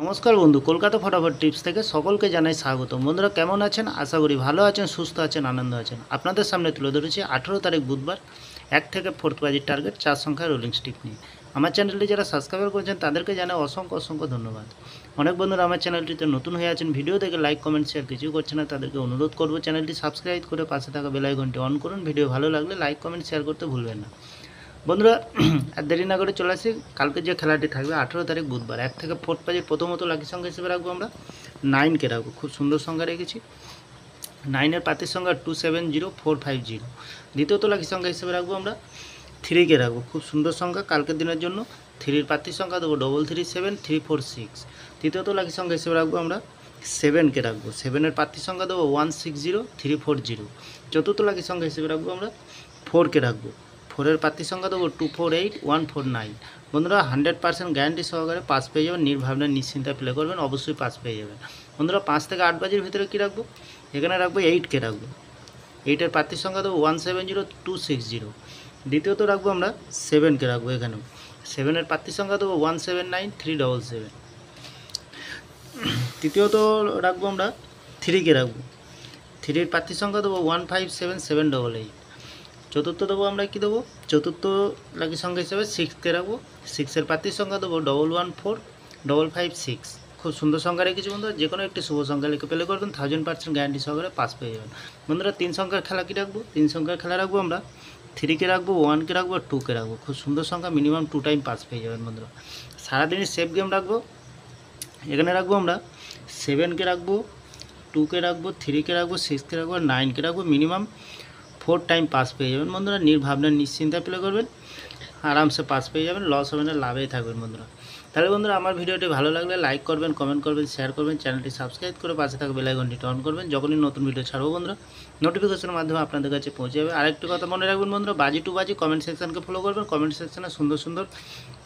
নমস্কার বন্ধু, কলকাতা ফটাফট টিপস থেকে সকলকে জানাই স্বাগত। বন্ধুরা কেমন আছেন? আশা করি ভালো আছেন, সুস্থ আছেন, আনন্দ আছেন। আপনাদের সামনে তুলে ধরেছি 18 তারিখ বুধবার 1 থেকে 4 বাজির টার্গেট 4 সংখ্যার রোলিং স্টিক নিয়ে। আমার চ্যানেলটি যারা সাবস্ক্রাইব করেছেন তাদেরকে জানাই অসংখ্য ধন্যবাদ। অনেক বন্ধুরা আমার চ্যানেলটিতে নতুন হয়ে আছেন, ভিডিও দেখে লাইক কমেন্ট শেয়ার কিছুই করছে না, তাদেরকে অনুরোধ করব চ্যানেলটি সাবস্ক্রাইব করে পাশে থাকা বেল আইকনটি অন করুন। ভিডিও ভালো লাগলে লাইক কমেন্ট শেয়ার করতে ভুলবেন না। বন্ধুরা আর দেরি না করে চলে আসি কালকে যে খেলাটি থাকবে 18 তারিখ বুধবার 1 থেকে 4 বাজে। প্রথমত লাকি সংখ্যা হিসেবে রাখবো আমরা 9কে রাখবো, খুব সুন্দর সংখ্যা রেখেছি। 9-এর পাতির সংখ্যা 270450। দ্বিতীয়ত লাকি সংখ্যা হিসেবে রাখবো আমরা 3কে রাখবো, খুব সুন্দর সংখ্যা কালকের দিনের জন্য। 3-এর পাতির সংখ্যা দেবো 337346। তৃতীয়ত লাকি সংখ্যা হিসেবে রাখবো আমরা 7কে রাখবো, 7-এর পাতির সংখ্যা দেবো 160340। চতুর্থ লাকি সংখ্যা হিসেবে রাখবো আমরা 4কে রাখবো, 4-এর পাতির সংখ্যা দেবো 248149। বন্ধুরা 100% গ্যারান্টি সহকারে পাস পেয়ে যাবেন, নির্ভাবনা নিশ্চিন্তায় প্লে করবেন, অবশ্যই পাস পেয়ে যাবেন। বন্ধুরা 5 থেকে 8 বাজির ভিতরে কী রাখবো? এখানে রাখবো 8কে রাখবো, 8-এর পাতির সংখ্যা দেবো 170260। দ্বিতীয়ত রাখবো আমরা 7কে রাখবো, এখানেও 7-এর পাতির সংখ্যা দেবো 179377। তৃতীয়ত রাখবো আমরা 3কে রাখবো, 3-এর পাতির সংখ্যা দেবো 157788। চতুর্থ দেবো আমরা কী দেবো? চতুর্থ লাকি সংখ্যা হিসেবে 6কে রাখবো, 6-এর পাতির সংখ্যা দেবো 114556। খুব সুন্দর সংখ্যা রেখেছি বন্ধুরা, যে কোনো একটি শুভ সংখ্যা লিখে প্লে করবেন, 1000% গ্যারান্টি সহকারে পাস পেয়ে যাবেন। বন্ধুরা 3 সংখ্যার খেলা কী রাখবো? 3 সংখ্যার খেলা রাখবো আমরা 3কে রাখবো, 1কে রাখবো, 2কে রাখবো। খুব সুন্দর সংখ্যা, মিনিমাম 2 টাইম পাস পেয়ে যাবেন বন্ধুরা। সারাদিনের সেফ গেম রাখবো, এখানে রাখবো আমরা 7কে রাখবো, 2কে রাখবো, 3কে রাখবো, 6কে রাখবো, 9কে রাখবো। মিনিমাম 4 টাইম পাস পেয়ে যাবেন বন্ধুরা, নির্ভাবনা নিশ্চিন্তায় প্লে করবেন, আরামসে পাস পেয়ে যাবেন, লস হবে না, লাভেই থাকবেন বন্ধুরা। তাহলে বন্ধুরা আমার ভিডিওটি ভালো লাগলে লাইক করবেন, কমেন্ট করবেন, শেয়ার করবেন, চ্যানেলটি সাবস্ক্রাইব করে পাশে থাকা বেল আইকনটি অন করবেন। যখনই নতুন ভিডিও ছাড়বো বন্ধুরা নোটিফিকেশনের মাধ্যমে আপনাদের কাছে পৌঁছে যাবে। আরেকটি কথা মনে রাখবেন বন্ধুরা, বাজি টু বাজি কমেন্ট সেকশনকে ফলো করবেন। কমেন্ট সেকশনে সুন্দর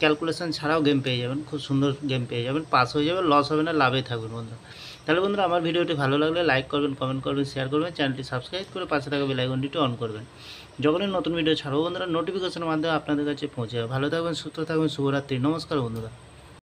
ক্যালকুলেশন ছাড়াও গেম পেয়ে যাবেন, খুব সুন্দর গেম পেয়ে যাবেন, পাস হয়ে যাবে, লস হবে না, লাভেই থাকবেন বন্ধুরা। তাহলে বন্ধুরা আমার ভিডিওটি ভালো লাগলে লাইক করবেন, কমেন্ট করবেন, শেয়ার করবেন, চ্যানেলটি সাবস্ক্রাইব করে পাশে থাকা বেল আইকনটি অন করবেন। যখনই নতুন ভিডিও ছাড়বো বন্ধুরা নোটিফিকেশনের মাধ্যমে আপনাদের কাছে পৌঁছে যাবে। ভালো থাকবেন, সুস্থ থাকবেন, শুভরাত্রি, নমস্কার বন্ধুরা।